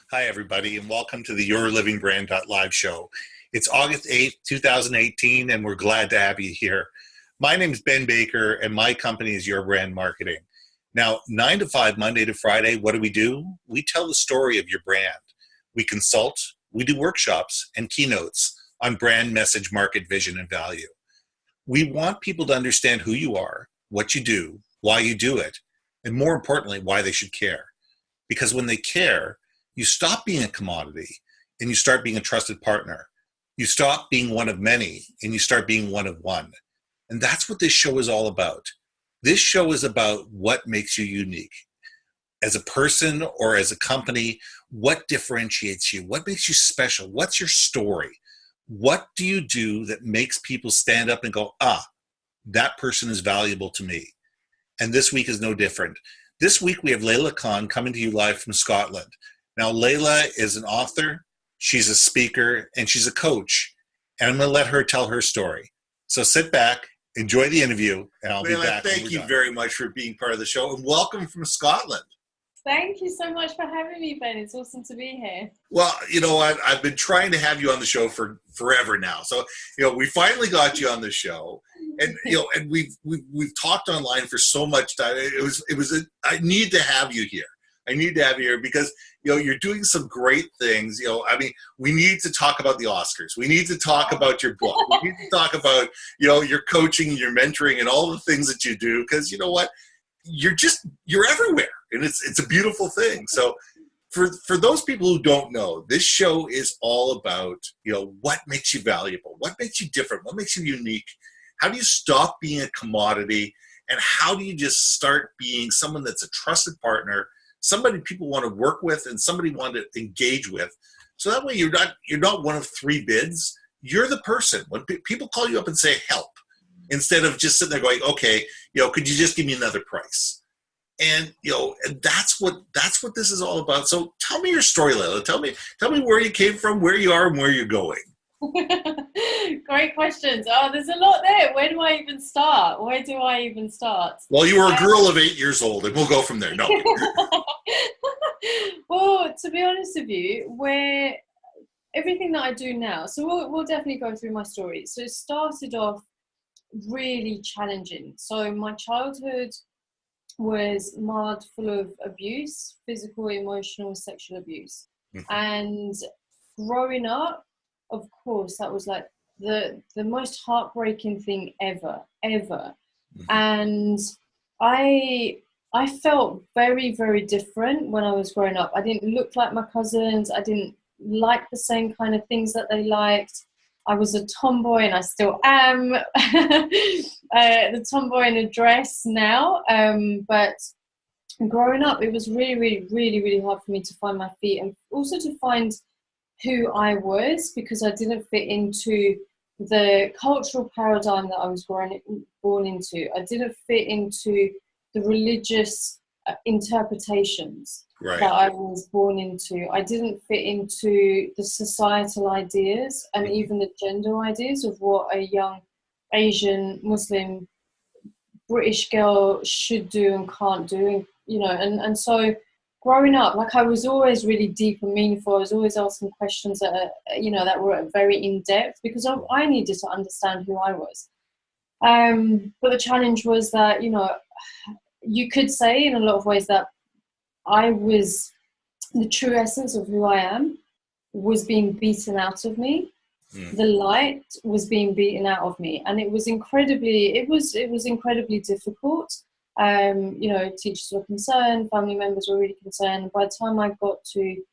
Hi, everybody, and welcome to the YourLIVINGBrand.live show. It's August 8th, 2018, and we're glad to have you here. My name is Ben Baker, and my company is Your Brand Marketing. Now, 9 to 5, Monday to Friday, what do? We tell the story of your brand. We consult, we do workshops and keynotes on brand, message, market, vision, and value. We want people to understand who you are, what you do, why you do it, and more importantly, why they should care. Because when they care, you stop being a commodity and you start being a trusted partner. You stop being one of many and you start being one of one. And that's what this show is all about. This show is about what makes you unique. As a person or as a company, what differentiates you? What makes you special? What's your story? What do you do that makes people stand up and go, that person is valuable to me? And this week is no different. This week we have Leila Khan coming to you live from Scotland. Now, Leila is an author, she's a speaker, and she's a coach. And I'm going to let her tell her story. So sit back, enjoy the interview, and I'll be back. Thank you very much for being part of the show, and welcome from Scotland. Thank you so much for having me, Ben. It's awesome to be here. Well, you know what? I've been trying to have you on the show for forever now. So, we finally got you on the show. And and we've talked online for so much time. I need to have you here. I need to have you here because you're doing some great things. We need to talk about the Oscars. We need to talk about your book. We need to talk about your coaching and your mentoring and all the things that you do. Because you know what, you're everywhere, and it's a beautiful thing. So for those people who don't know, this show is all about what makes you valuable, what makes you different, what makes you unique. How do you stop being a commodity, and how do you just start being someone that's a trusted partner, somebody people want to work with, and somebody want to engage with? So that way you're not one of three bids. You're the person. When people call you up and say help, instead of just sitting there going, okay, could you just give me another price? And and that's what this is all about. So tell me your story, Leila. Tell me where you came from, where you are, and where you're going. Great questions. Oh, there's a lot there. Where do I even start? Well, you were a girl of 8 years old, and we'll go from there. No. Well, to be honest with you, everything that I do now, so we'll definitely go through my story. So it started off really challenging. So my childhood was marred full of abuse, physical, emotional, sexual abuse. Mm-hmm. And growing up, of course, that was like the most heartbreaking thing ever. Mm-hmm. And I felt very, very different when I was growing up. I didn't look like my cousins. I didn't like the same kind of things that they liked. I was a tomboy, and I still am. The tomboy in a dress now. But growing up, it was really, really, really, really hard for me to find my feet, and also to find who I was, because I didn't fit into the cultural paradigm that I was born into. I didn't fit into the religious interpretations that I was born into. I didn't fit into the societal ideas and even the gender ideas of what a young Asian Muslim British girl should do and can't do, and so growing up, like, I was always really deep and meaningful. I was always asking questions that were very in-depth, because I needed to understand who I was. But the challenge was that, you could say in a lot of ways that I was, the true essence of who I am was being beaten out of me. The light was being beaten out of me. And it was incredibly difficult. Teachers were concerned, family members were really concerned. By the time I got to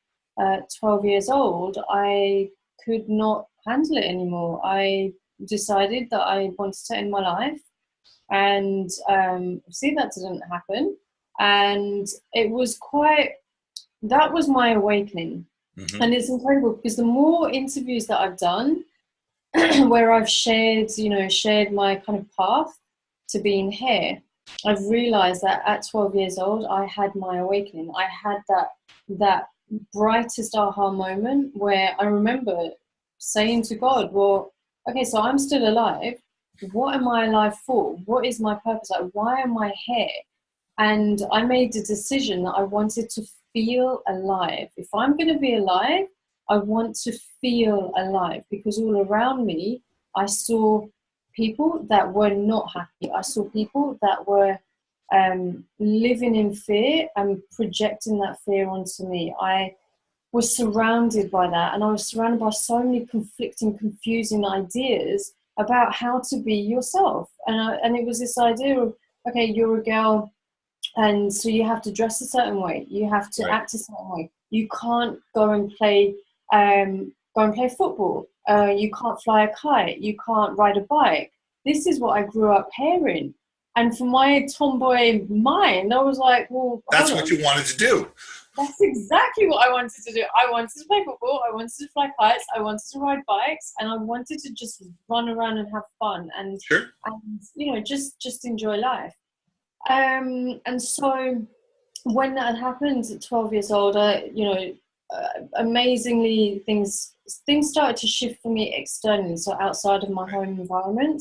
12 years old, I could not handle it anymore. I decided that I wanted to end my life, and see, that didn't happen. And it was that was my awakening. Mm-hmm. And it's incredible, because the more interviews that I've done where I've shared my kind of path to being here, I've realized that at 12 years old, I had my awakening. I had that brightest aha moment where I remember saying to God, well, okay, so I'm still alive. What am I alive for? What is my purpose? Like, why am I here? And I made a decision that I wanted to feel alive. If I'm going to be alive, I want to feel alive, because all around me, I saw people that were not happy. I saw people that were living in fear and projecting that fear onto me. I was surrounded by that, and I was surrounded by so many conflicting, confusing ideas about how to be yourself. And it was this idea of, okay, you're a girl, and so you have to dress a certain way, you have to act a certain way, you can't go and play football, you can't fly a kite, you can't ride a bike. This is what I grew up hearing. And for my tomboy mind, I was like, well, that's what you wanted to do. That's exactly what I wanted to do. I wanted to play football, I wanted to fly kites, I wanted to ride bikes, and I wanted to just run around and have fun and, and you know, just enjoy life. And so when that happened at 12 years old, amazingly things started to shift for me externally, so outside of my home environment.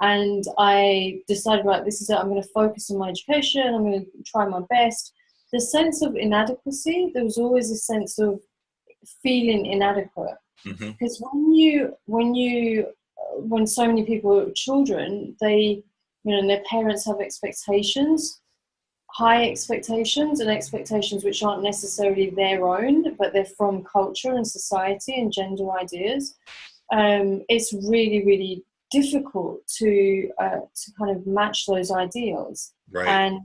And I decided, right, this is it, I'm going to focus on my education, I'm going to try my best. The sense of inadequacy, there was always a sense of feeling inadequate. Because when so many people are children, they, you know, and their parents have expectations, high expectations, and expectations which aren't necessarily their own, but they're from culture and society and gender ideas. It's really, really difficult to kind of match those ideals. And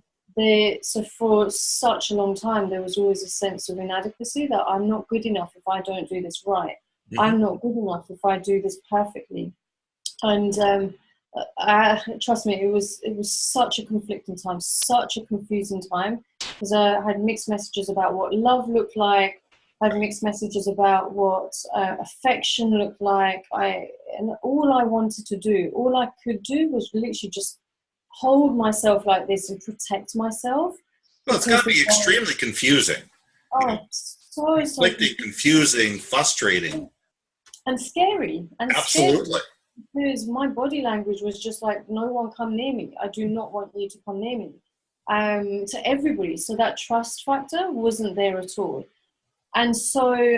so for such a long time, there was always a sense of inadequacy, that I'm not good enough if I don't do this right. I'm not good enough if I do this perfectly. And trust me, it was such a conflicting time, such a confusing time, because I had mixed messages about what love looked like. I had mixed messages about what affection looked like. And all I wanted to do, all I could do, was literally just hold myself like this and protect myself. Well, it's got to be extremely confusing. Oh, so confusing, frustrating, and scary. And absolutely. Scary. Because my body language was just like, no one come near me. I do not want you to come near me. To everybody. So that trust factor wasn't there at all. And so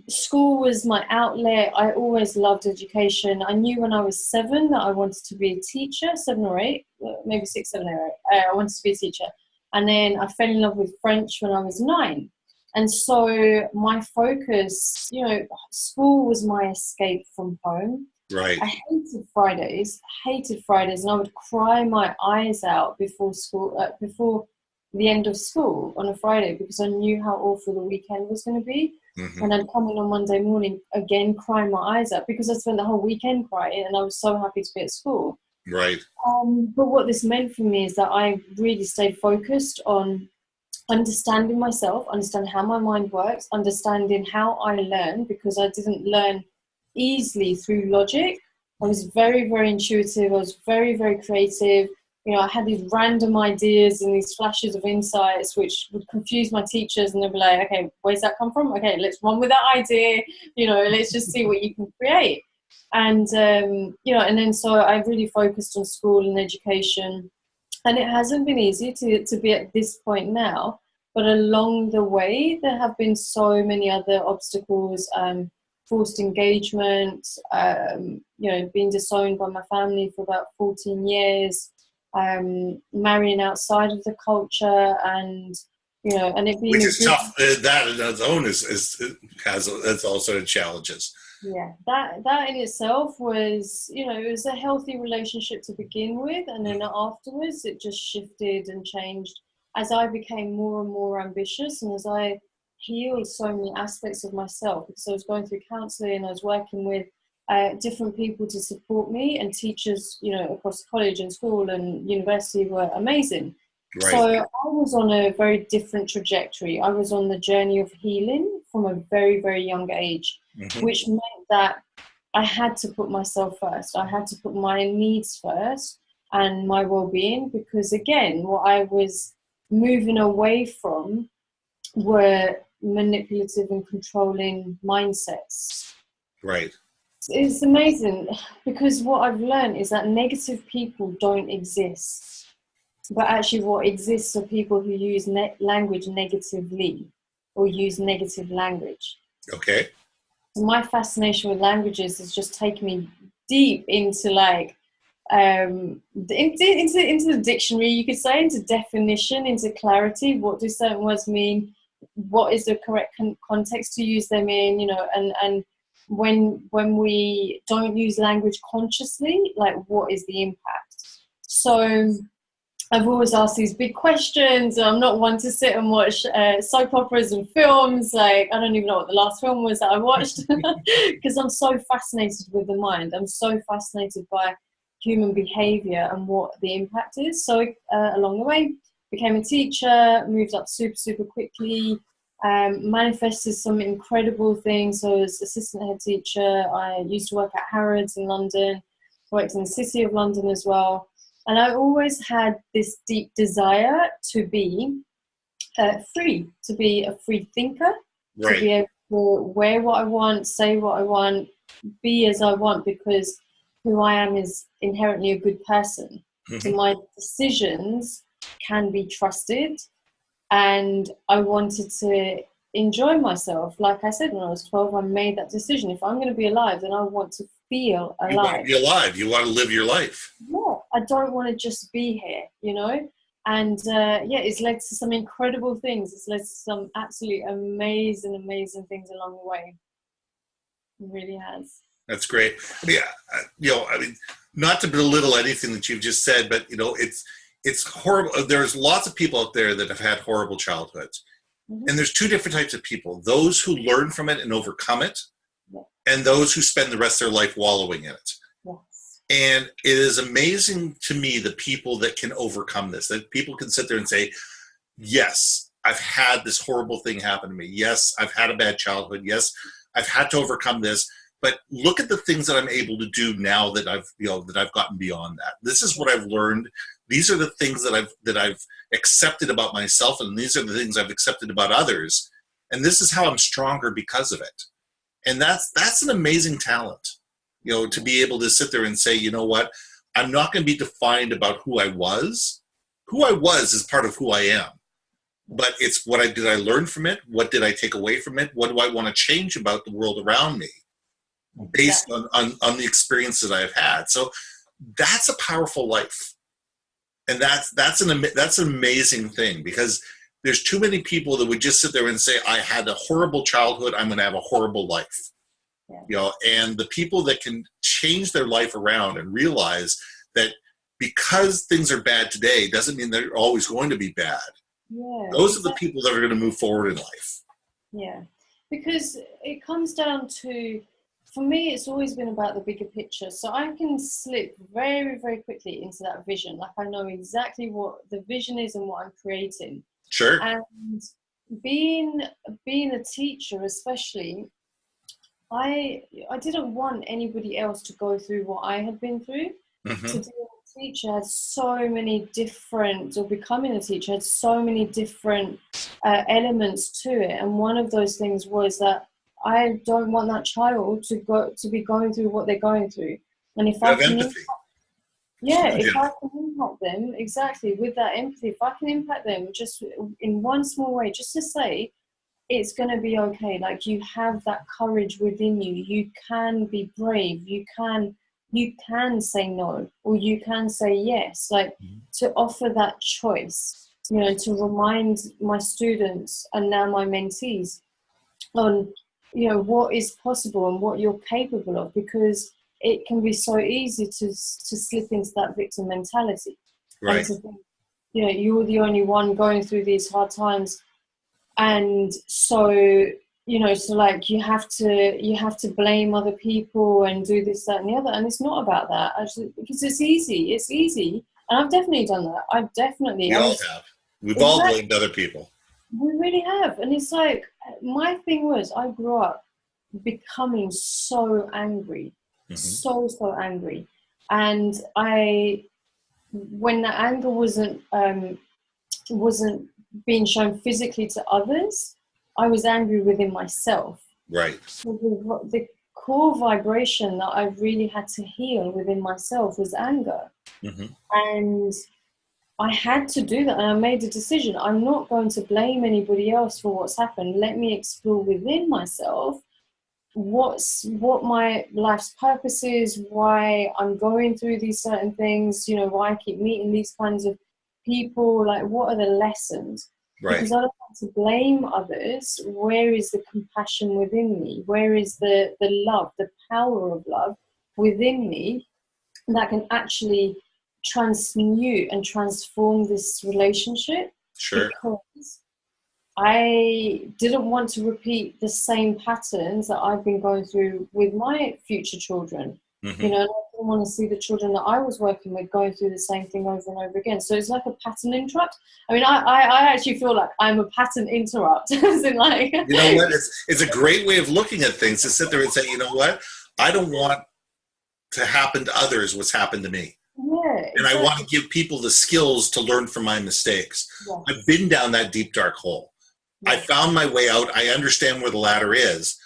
school was my outlet. I always loved education. I knew when I was 7 that I wanted to be a teacher, 7 or 8, maybe 6, 7 or 8. I wanted to be a teacher. And then I fell in love with French when I was 9. And so my focus, you know, school was my escape from home. I hated Fridays, and I would cry my eyes out before school, before the end of school on a Friday, because I knew how awful the weekend was going to be. And I'd come in on Monday morning, again crying my eyes out, because I spent the whole weekend crying, and I was so happy to be at school. But what this meant for me is that I really stayed focused on understanding myself, understanding how my mind works, understanding how I learn, because I didn't learn easily through logic. I was very, very intuitive. I was very, very creative. You know, I had these random ideas and these flashes of insights which would confuse my teachers, and they'd be like, okay, where's that come from? Okay, let's run with that idea. You know, let's just see what you can create. And, you know, and then so I really focused on school and education. And it hasn't been easy to be at this point now. But along the way, there have been so many other obstacles, forced engagement, you know, being disowned by my family for about 14 years, marrying outside of the culture, and, you know, and it being... Which is tough. That in its own has also challenges. Yeah, that in itself was, you know, it was a healthy relationship to begin with, and then afterwards it just shifted and changed as I became more and more ambitious, and as I healed so many aspects of myself, because I was going through counselling and I was working with different people to support me, and teachers, you know, across college and school and university were amazing. So I was on a very different trajectory. I was on the journey of healing from a very, very young age, which meant that I had to put myself first. I had to put my needs first and my well-being, because again, what I was moving away from were manipulative and controlling mindsets. It's amazing, because what I've learned is that negative people don't exist, but actually what exists are people who use language negatively. or use negative language. Okay. So my fascination with languages has just taken me deep into like into the dictionary, you could say, into definition, into clarity. What do certain words mean? What is the correct context to use them in? You know, and when we don't use language consciously, like what is the impact? So I've always asked these big questions. I'm not one to sit and watch soap operas and films. Like, I don't even know what the last film was that I watched because I'm so fascinated with the mind. I'm so fascinated by human behavior and what the impact is. So along the way, became a teacher, moved up super quickly, manifested some incredible things. So as assistant head teacher, I used to work at Harrods in London, worked in the city of London as well. And I always had this deep desire to be free, to be a free thinker, Right. to be able to wear what I want, say what I want, be as I want, because who I am is inherently a good person. Mm-hmm. So my decisions can be trusted. And I wanted to enjoy myself. Like I said, when I was 12, I made that decision. If I'm going to be alive, then I want to feel alive. You want to be alive. You want to live your life. Yeah, I don't want to just be here, you know? And yeah, it's led to some incredible things. It's led to some absolutely amazing things along the way. It really has. That's great. Yeah, you know, I mean, not to belittle anything that you've just said, but, you know, it's horrible. There's lots of people out there that have had horrible childhoods. Mm-hmm. And there's two different types of people: those who learn from it and overcome it, yeah, and those who spend the rest of their life wallowing in it. Yes. And it is amazing to me the people that can overcome this, that people can sit there and say, yes, I've had this horrible thing happen to me. Yes, I've had a bad childhood. Yes, I've had to overcome this. But look at the things that I'm able to do now that I've gotten beyond that. This is what I've learned. These are the things that I've accepted about myself, and these are the things I've accepted about others. And this is how I'm stronger because of it. And that's an amazing talent, you know, to be able to sit there and say, you know what, I'm not going to be defined about who I was. Who I was is part of who I am. But it's did I learn from it? What did I take away from it? What do I want to change about the world around me based on the experiences I've had? So that's a powerful life. And that's an amazing thing, because there's too many people that would just sit there and say, I had a horrible childhood, I'm going to have a horrible life. Yeah. You know, and the people that can change their life around and realize that because things are bad today doesn't mean they're always going to be bad. Yeah, those are the people that are going to move forward in life. Yeah, because it comes down to, for me, it's always been about the bigger picture. So I can slip very quickly into that vision. Like, I know exactly what the vision is and what I'm creating. Sure. And being a teacher, especially, I didn't want anybody else to go through what I had been through. Mm-hmm. To be a teacher had so many different, or becoming a teacher had so many different elements to it. And one of those things was that I don't want that child to be going through what they're going through. And if I can if I can impact them, exactly, with that empathy, if I can impact them just in one small way, just to say, it's going to be okay. Like, you have that courage within you. You can be brave. You can say no, or you can say yes. Like, to offer that choice, you know, to remind my students and now my mentees on, you know, what is possible and what you're capable of, because it can be so easy to slip into that victim mentality. Right. And to think, you know, you're the only one going through these hard times. And so, you know, so like you have to blame other people and do this, that, and the other. And it's not about that, actually, because it's easy. And I've definitely done that. We all have. We've all blamed other people. We really have. And it's like, my thing was, I grew up becoming so angry, so angry. And when the anger wasn't being shown physically to others, I was angry within myself. Right. So the core vibration that I really had to heal within myself was anger. Mm-hmm. And I had to do that, and I made a decision. I'm not going to blame anybody else for what's happened. Let me explore within myself what my life's purpose is, why I'm going through these certain things, you know, why I keep meeting these kinds of people, like what are the lessons? Right. Because I don't want to blame others. Where is the compassion within me? Where is the love, the power of love within me that can actually transmute and transform this relationship? Sure. Because I didn't want to repeat the same patterns that I've been going through with my future children. Mm-hmm. You know, I didn't want to see the children that I was working with going through the same thing over and over again. So it's like a pattern interrupt. I mean, I actually feel like I'm a pattern interrupt. As in, like, you know what? It's a great way of looking at things, to sit there and say, you know what? I don't want to happen to others what's happened to me. Yeah, and exactly. I want to give people the skills to learn from my mistakes. Yes. I've been down that deep, dark hole. I found my way out. I understand where the ladder is.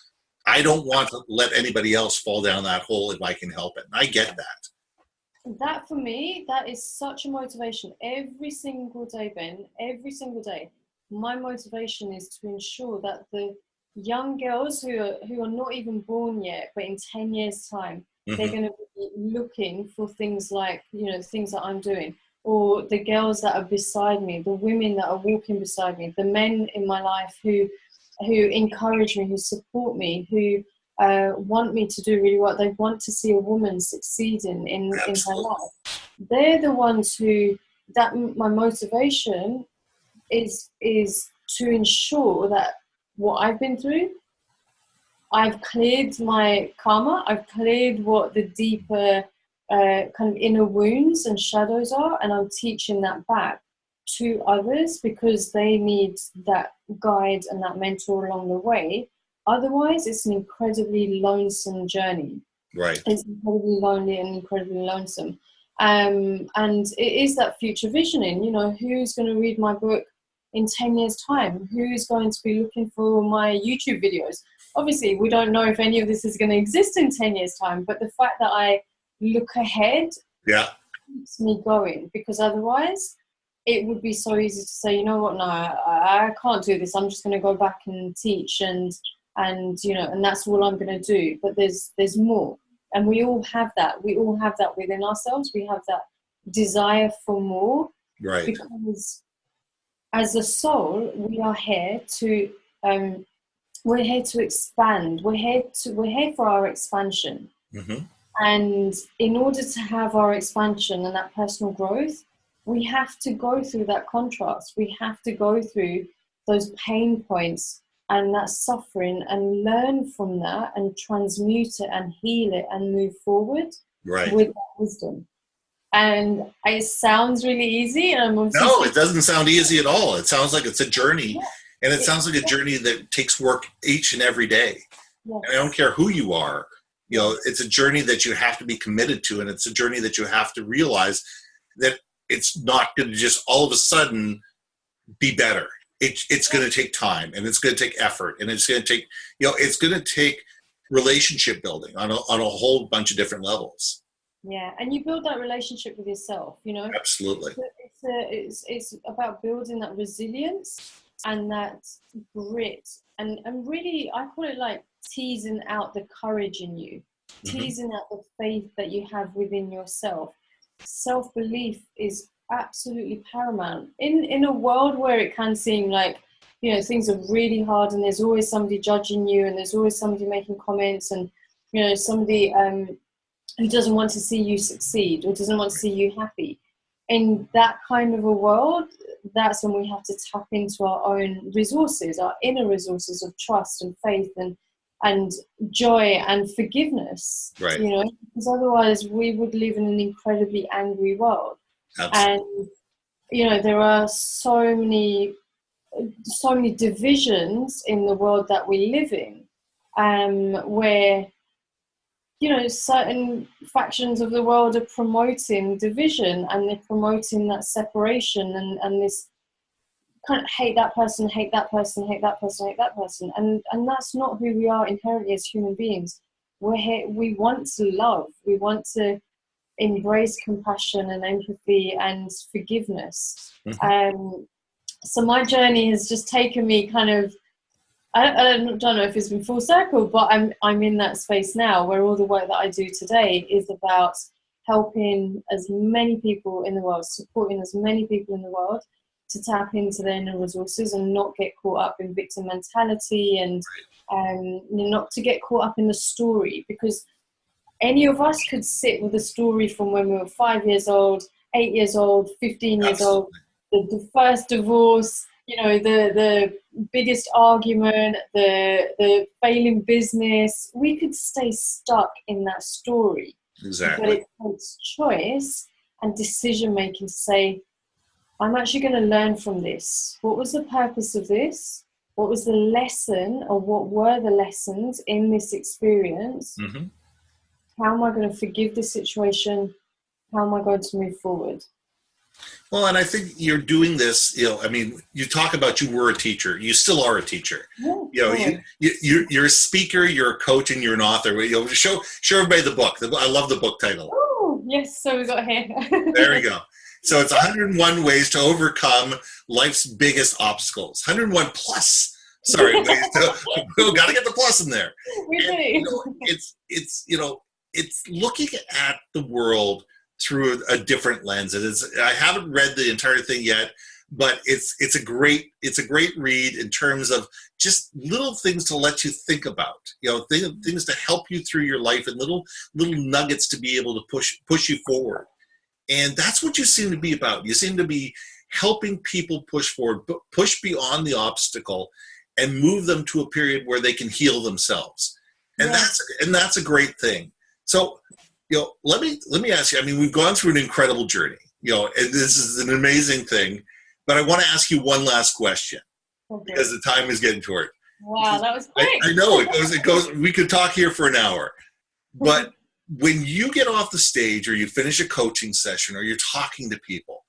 I don't want to let anybody else fall down that hole if I can help it. And I get that. That, for me, that is such a motivation. Every single day, Ben, every single day, my motivation is to ensure that the young girls who are not even born yet, but in 10 years' time, they're going to be looking for things like, you know, things that I'm doing. Or the girls that are beside me, the women that are walking beside me, the men in my life who encourage me, who support me, who want me to do really well. They want to see a woman succeeding in her life. They're the ones who, that my motivation is to ensure that what I've been through, I've cleared my karma, I've cleared what the deeper kind of inner wounds and shadows are, and I'm teaching that back to others because they need that guide and that mentor along the way. Otherwise, it's an incredibly lonesome journey. Right. It's incredibly lonely and incredibly lonesome. And it is that future visioning, you know, who's going to read my book in 10 years' time? Who's going to be looking for my YouTube videos? Obviously, we don't know if any of this is going to exist in 10 years' time, but the fact that I look ahead keeps me going, because otherwise it would be so easy to say, you know what, no, I can't do this. I'm just going to go back and teach and you know, and that's all I'm going to do. But there's more. And we all have that. We all have that within ourselves. We have that desire for more. Right. Because as a soul, we are here to we're here to expand. We're here for our expansion. Mm-hmm. And in order to have our expansion and that personal growth, we have to go through that contrast. We have to go through those pain points and that suffering and learn from that and transmute it and heal it and move forward with that wisdom. And it sounds really easy. And no, it doesn't sound easy at all. It sounds like it's a journey. Yeah. And it sounds like a journey that takes work each and every day. Yes. And I don't care who you are. You know, it's a journey that you have to be committed to. And it's a journey that you have to realize that it's not going to just all of a sudden be better. It's going to take time, and it's going to take effort, and it's going to take, you know, it's going to take relationship building on a whole bunch of different levels. Yeah, and you build that relationship with yourself, you know. Absolutely. It's about building that resilience and that grit, and really, I call it like teasing out the courage in you, teasing out the faith that you have within yourself. Self-belief is absolutely paramount in a world where it can seem like, you know, things are really hard and there's always somebody judging you and there's always somebody making comments and, you know, somebody who doesn't want to see you succeed or doesn't want to see you happy. In that kind of a world, that's when we have to tap into our own resources, our inner resources of trust and faith and joy and forgiveness, right? You know, because otherwise we would live in an incredibly angry world. Absolutely. And, you know, there are so many divisions in the world that we live in, where, you know, certain factions of the world are promoting division and they're promoting that separation and this kind of hate that person, hate that person, hate that person, hate that person. And that's not who we are inherently as human beings. We're here, we want to love. We want to embrace compassion and empathy and forgiveness. Mm-hmm. So my journey has just taken me kind of, I don't know if it's been full circle, but I'm in that space now where all the work that I do today is about helping as many people in the world, supporting as many people in the world to tap into their inner resources and not get caught up in victim mentality and not to get caught up in the story, because any of us could sit with a story from when we were 5 years old, 8 years old, 15 years old, the first divorce, the biggest argument, the failing business. We could stay stuck in that story. Exactly. But it takes choice and decision making to say, I'm actually going to learn from this. What was the purpose of this? What was the lesson, or what were the lessons in this experience? Mm-hmm. How am I going to forgive the situation? How am I going to move forward? Well, and I think you're doing this, I mean, you talk about you were a teacher. You still are a teacher. Yeah, You're a speaker, you're a coach, and you're an author. Show everybody the book. I love the book title. Oh, yes. So we got here. There we go. So it's 101 ways to overcome life's biggest obstacles. 101 plus. Sorry, ways to, got to get the plus in there. We do. It's looking at the world through a different lens. I haven't read the entire thing yet, but it's a great read in terms of just little things to let you think about, things to help you through your life, and little nuggets to be able to push you forward. And that's what you seem to be about. You seem to be helping people push forward, push beyond the obstacle, and move them to a period where they can heal themselves. And that's a great thing. So, let me ask you, I mean, we've gone through an incredible journey, and this is an amazing thing, but I want to ask you one last question, because the time is getting short. Wow, that was quick. I know it goes, we could talk here for an hour, but when you get off the stage or you finish a coaching session or you're talking to people,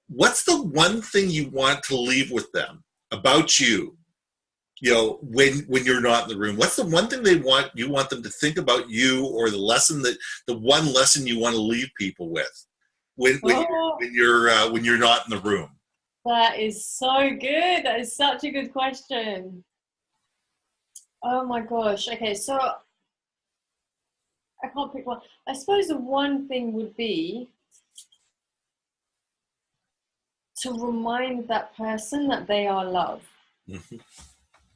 what's the one thing you want to leave with them about you? When you're not in the room, what's the one thing you want them to think about you, or the one lesson you want to leave people with when you're not in the room? That is so good. That is such a good question. Oh my gosh. Okay, so I can't pick one. I suppose the one thing would be to remind that person that they are loved. Mm-hmm.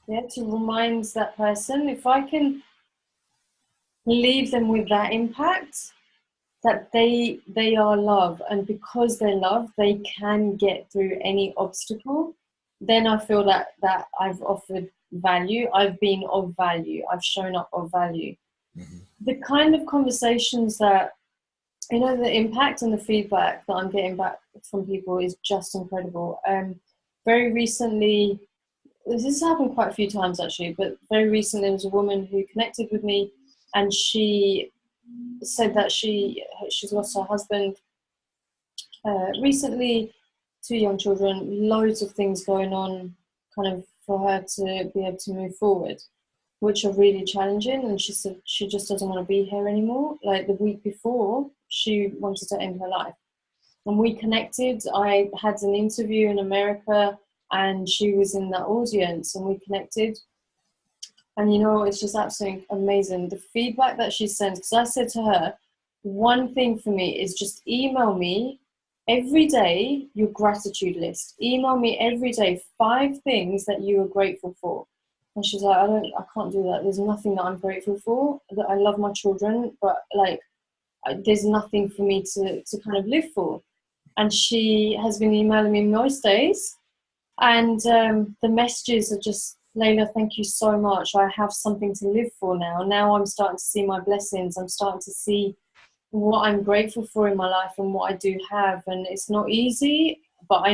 Yeah, to remind that person, if I can leave them with that impact, that they are loved, and because they're loved, they can get through any obstacle, then I feel that I've offered value, I've been of value, I've shown up of value. Mm-hmm. The kind of conversations that, the impact and the feedback that I'm getting back from people is just incredible. Very recently, this has happened quite a few times actually, but very recently there was a woman who connected with me, and she said that she's lost her husband recently, 2 young children, loads of things going on kind of for her to be able to move forward, which are really challenging. And she said she just doesn't want to be here anymore. Like the week before, she wanted to end her life. And we connected. I had an interview in America, and she was in that audience, and we connected. And it's just absolutely amazing. The feedback that she sent, because I said to her, one thing for me is just email me every day your gratitude list. Email me every day 5 things that you are grateful for. And she's like, I can't do that. There's nothing that I'm grateful for. That I love my children, but there's nothing for me to kind of live for. And she has been emailing me most days. And the messages are just, Leila, thank you so much. I have something to live for now. Now I'm starting to see my blessings. I'm starting to see what I'm grateful for in my life and what I do have. And it's not easy, but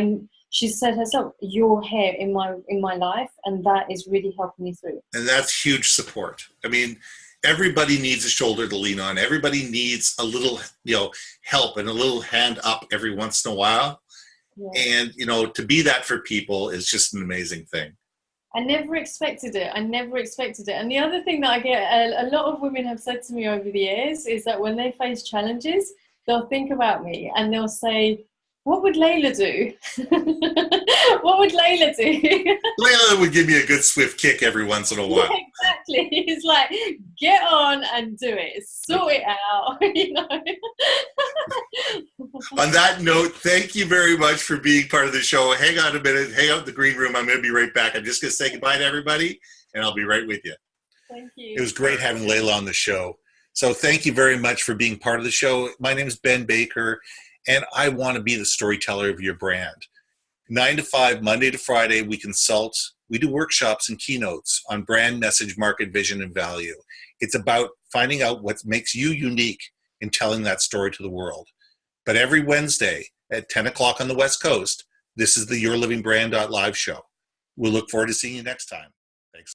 she said herself, you're here in my life, and that is really helping me through. And that's huge support. I mean, everybody needs a shoulder to lean on. Everybody needs a little, help and a little hand up every once in a while. Yeah. And, to be that for people is just an amazing thing. I never expected it. And the other thing that I get, a lot of women have said to me over the years, is that when they face challenges, they'll think about me and they'll say, what would Leila do? What would Leila do? Leila would give me a good swift kick every once in a while. Yeah, exactly. It's like, get on and do it. Sort it out, you know. On that note, thank you very much for being part of the show. Hang on a minute. Hang out in the green room. I'm going to be right back. I'm just going to say goodbye to everybody, and I'll be right with you. Thank you. It was great having Leila on the show. So thank you very much for being part of the show. My name is Ben Baker, and I want to be the storyteller of your brand. 9 to 5, Monday to Friday, we consult. We do workshops and keynotes on brand message, market vision, and value. It's about finding out what makes you unique in telling that story to the world. But every Wednesday at 10 o'clock on the West Coast, this is the YourLivingBrand.live show. We'll look forward to seeing you next time. Thanks.